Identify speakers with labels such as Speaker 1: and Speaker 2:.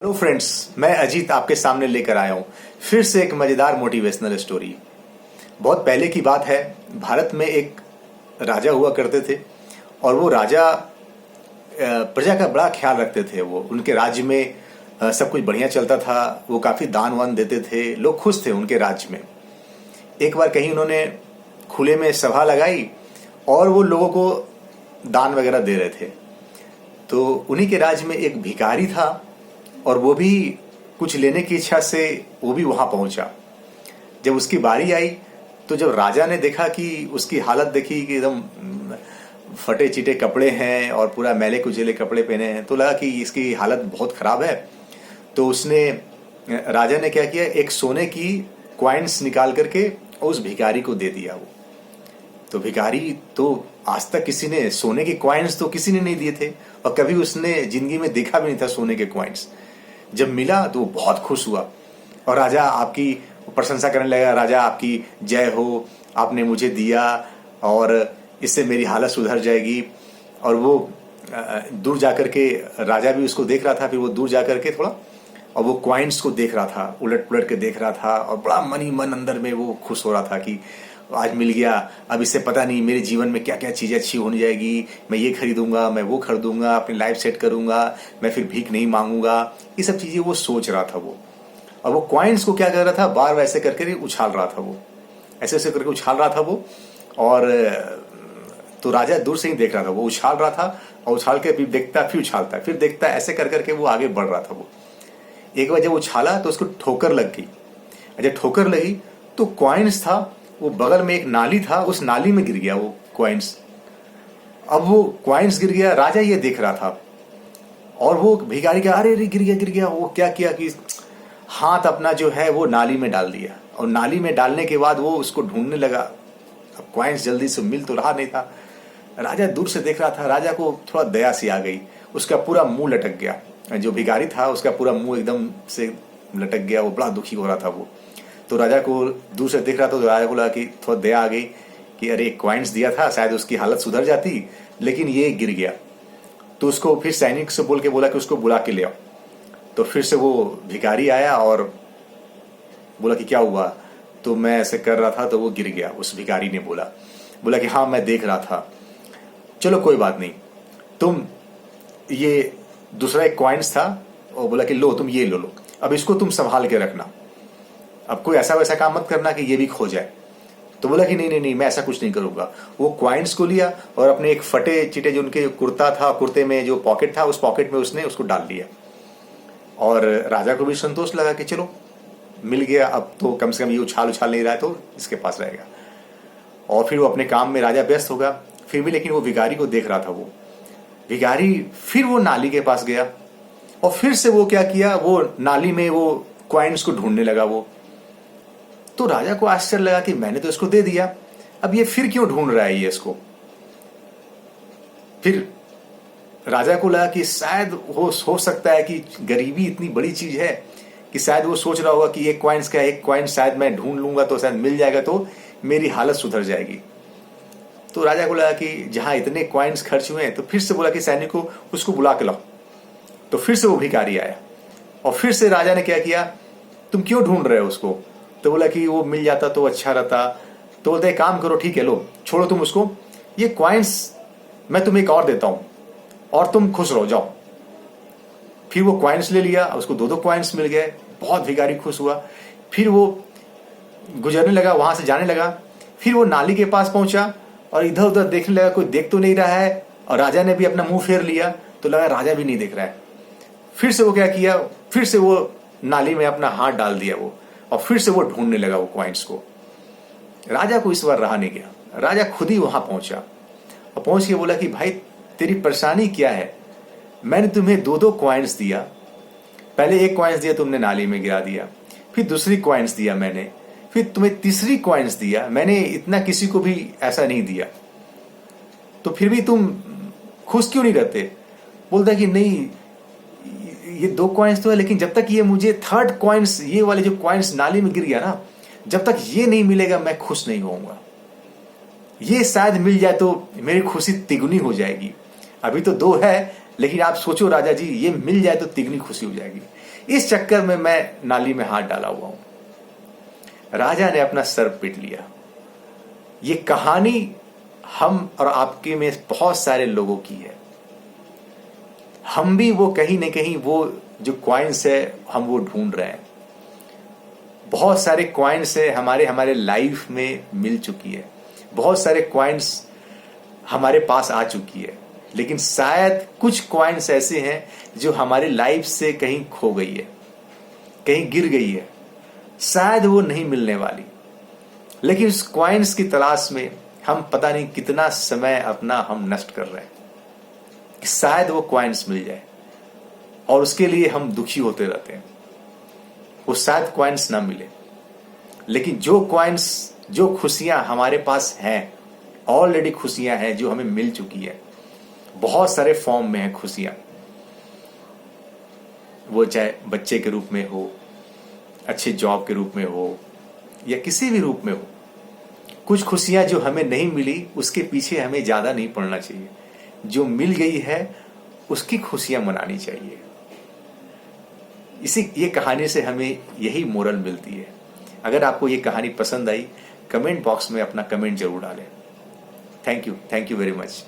Speaker 1: Hello friends, मैं अजीत आपके सामने लेकर आया हूँ फिर से एक मजेदार मोटिवेशनल स्टोरी। बहुत पहले की बात है। भारत में एक राजा हुआ करते थे और वो राजा प्रजा का बड़ा ख्याल रखते थे। वो उनके राज्य में सब कुछ बढ़िया चलता था। वो काफी दान वान देते थे, लोग खुश थे उनके राज्य में। एक बार कहीं उन्होंने खुले में सभा लगाई और वो लोगों को दान वगैरह दे रहे थे। तो उन्हीं के राज्य में एक भिखारी था और वो भी कुछ लेने की इच्छा से वो भी वहां पहुंचा। जब उसकी बारी आई तो जब राजा ने देखा कि उसकी हालत देखी कि एकदम फटे चिटे कपड़े हैं और पूरा मैले कुचेले कपड़े पहने हैं, तो लगा कि इसकी हालत बहुत खराब है। तो उसने राजा ने क्या किया, एक सोने की क्वाइंस निकाल करके उस भिखारी को दे दिया। वो तो भिखारी तो आज तक किसी ने सोने के क्वाइंस तो किसी ने नहीं दिए थे और कभी उसने जिंदगी में देखा भी नहीं था सोने के क्वाइंस। जब मिला तो वो बहुत खुश हुआ और राजा आपकी प्रशंसा करने लगा। राजा आपकी जय हो, आपने मुझे दिया और इससे मेरी हालत सुधर जाएगी। और वो दूर जाकर के राजा भी उसको देख रहा था। फिर वो दूर जाकर के थोड़ा और वो क्वाइंस को देख रहा था, उलट पुलट के देख रहा था और बड़ा मन ही मन अंदर में वो खुश हो रहा था कि आज मिल गया। अब इससे पता नहीं मेरे जीवन में क्या क्या चीजें अच्छी होने जाएगी। मैं ये खरीदूंगा, मैं वो खरीदूंगा, अपनी लाइफ सेट करूंगा, मैं फिर भीख नहीं मांगूंगा। ये सब चीजें वो सोच रहा था वो। और वो कॉइन्स को क्या कर रहा था, बार बार ऐसे करके उछाल रहा था वो, ऐसे ऐसे करके उछाल रहा था वो। और तो राजा दूर से ही देख रहा था, वो उछाल रहा था और उछाल के देखता, फिर उछालता, फिर देखता, ऐसे कर करके वो आगे बढ़ रहा था वो। एक बार जब उछाला तो उसको ठोकर लग गई। जब ठोकर लगी तो कॉइन्स था वो बगल में एक नाली था, उस नाली में गिर गया वो कॉइन्स। अब वो कॉइन्स गिर गया, राजा ये देख रहा था और वो भिखारी का अरे अरे गिर गया गिर गया। वो क्या किया कि हाथ अपना जो है वो नाली में डाल दिया और नाली में डालने के बाद वो उसको ढूंढने लगा। अब कॉइन्स जल्दी से मिल तो रहा नहीं था। राजा दूर से देख रहा था, राजा को थोड़ा दया सी आ गई। उसका पूरा मुंह लटक गया, जो भिखारी था उसका पूरा मुंह एकदम से लटक गया। वो बड़ा दुखी हो रहा था वो। तो राजा को दूर से देख रहा था तो राजा को लगा कि थोड़ा दया आ गई कि अरे क्वाइंस दिया था, शायद उसकी हालत सुधर जाती, लेकिन ये गिर गया। तो उसको फिर सैनिक से बोल के बोला कि उसको बुला के ले आओ। तो फिर से वो भिखारी आया और बोला कि क्या हुआ। तो मैं ऐसे कर रहा था तो वो गिर गया। उस भिखारी ने बोला कि हाँ मैं देख रहा था, चलो कोई बात नहीं, तुम ये दूसरा एक क्वाइंस था। और बोला कि लो तुम ये लो, अब इसको तुम संभाल के रखना, अब कोई ऐसा वैसा काम मत करना कि ये भी खो जाए। तो बोला कि नहीं नहीं नहीं, मैं ऐसा कुछ नहीं करूंगा। वो क्वाइंस को लिया और अपने एक फटे चिटे जो उनके कुर्ता था, कुर्ते में जो पॉकेट था, उस पॉकेट में उसने उसको डाल लिया। और राजा को भी संतोष लगा कि चलो मिल गया, अब तो कम से कम ये उछाल उछाल नहीं रहा है तो इसके पास रहेगा। और फिर वो अपने काम में राजा व्यस्त होगा। फिर भी लेकिन वो भिखारी को देख रहा था। वो भिखारी फिर वो नाली के पास गया और फिर से वो क्या किया, वो नाली में वो क्वाइंस को ढूंढने लगा वो। तो राजा को आश्चर्य लगा कि मैंने तो इसको दे दिया, अब ये फिर क्यों ढूंढ रहा है ये इसको। फिर राजा को लगा कि शायद हो सकता है कि गरीबी इतनी बड़ी चीज है कि शायद वो सोच रहा होगा कि एक क्वाइंस का एक क्वाइंस शायद मैं ढूंढ लूंगा तो शायद मिल जाएगा तो मेरी हालत सुधर जाएगी। तो राजा को लगा कि जहां इतने क्वाइंस खर्च हुए हैं, तो फिर से बोला कि सैनिक को उसको बुला के लाओ। तो फिर से वो भिखारी आया और फिर से राजा ने क्या किया, तुम क्यों ढूंढ रहे हो उसको। तो बोला कि वो मिल जाता तो अच्छा रहता। तो बोलते काम करो, ठीक है लो छोड़ो तुम उसको, ये क्वाइंस मैं तुम्हें एक और देता हूं और तुम खुश रहो, जाओ। फिर वो क्वाइंस ले लिया, उसको दो दो क्वाइंस मिल गए। बहुत भिखारी खुश हुआ। फिर वो गुजरने लगा, वहां से जाने लगा। फिर वो नाली के पास पहुंचा और इधर उधर देखने लगा, कोई देख तो नहीं रहा है। और राजा ने भी अपना मुंह फेर लिया तो लगा राजा भी नहीं देख रहा है। फिर से वो क्या किया, फिर से वो नाली में अपना हाथ डाल दिया वो और फिर से वो ढूंढने लगा वो क्वाइंस को। राजा को इस बार रहा नहीं गया, राजा खुद ही वहां पहुंचा और पहुंच के बोला कि भाई तेरी परेशानी क्या है, मैंने तुम्हें दो दो क्वाइंस दिया, पहले एक क्वाइंस दिया तुमने नाली में गिरा दिया, फिर दूसरी क्वाइंस दिया मैंने, फिर तुम्हें तीसरी क्वाइंस दिया, मैंने इतना किसी को भी ऐसा नहीं दिया, तो फिर भी तुम खुश क्यों नहीं रहते। बोलता कि नहीं ये दो क्वाइंस तो है, लेकिन जब तक ये मुझे थर्ड क्वाइंस, ये वाले जो क्वाइंस नाली में गिर गया ना, जब तक ये नहीं मिलेगा मैं खुश नहीं होऊंगा। ये शायद मिल जाए तो मेरी खुशी तिगुनी हो जाएगी। अभी तो दो है, लेकिन आप सोचो राजा जी, ये मिल जाए तो तिगुनी खुशी हो जाएगी। इस चक्कर में मैं नाली में हाथ डाला हुआ हूं। राजा ने अपना सर पीट लिया। ये कहानी हम और आपके में बहुत सारे लोगों की है। हम भी वो कहीं न कहीं वो जो कॉइन्स है हम वो ढूंढ रहे हैं। बहुत सारे कॉइन्स है हमारे लाइफ में मिल चुकी है, बहुत सारे कॉइन्स हमारे पास आ चुकी है, लेकिन शायद कुछ कॉइन्स ऐसे हैं जो हमारी लाइफ से कहीं खो गई है, कहीं गिर गई है, शायद वो नहीं मिलने वाली। लेकिन उस कॉइन्स की तलाश में हम पता नहीं कितना समय अपना हम नष्ट कर रहे हैं कि शायद वो कॉइन्स मिल जाए, और उसके लिए हम दुखी होते रहते हैं। वो शायद कॉइन्स ना मिले, लेकिन जो कॉइन्स, जो खुशियां हमारे पास हैं, ऑलरेडी खुशियां हैं जो हमें मिल चुकी है, बहुत सारे फॉर्म में है खुशियां। वो चाहे बच्चे के रूप में हो, अच्छे जॉब के रूप में हो, या किसी भी रूप में हो। कुछ खुशियां जो हमें नहीं मिली उसके पीछे हमें ज्यादा नहीं पड़ना चाहिए, जो मिल गई है उसकी खुशियां मनानी चाहिए। ये कहानी से हमें यही मोरल मिलती है। अगर आपको ये कहानी पसंद आई, कमेंट बॉक्स में अपना कमेंट जरूर डालें। Thank you very much.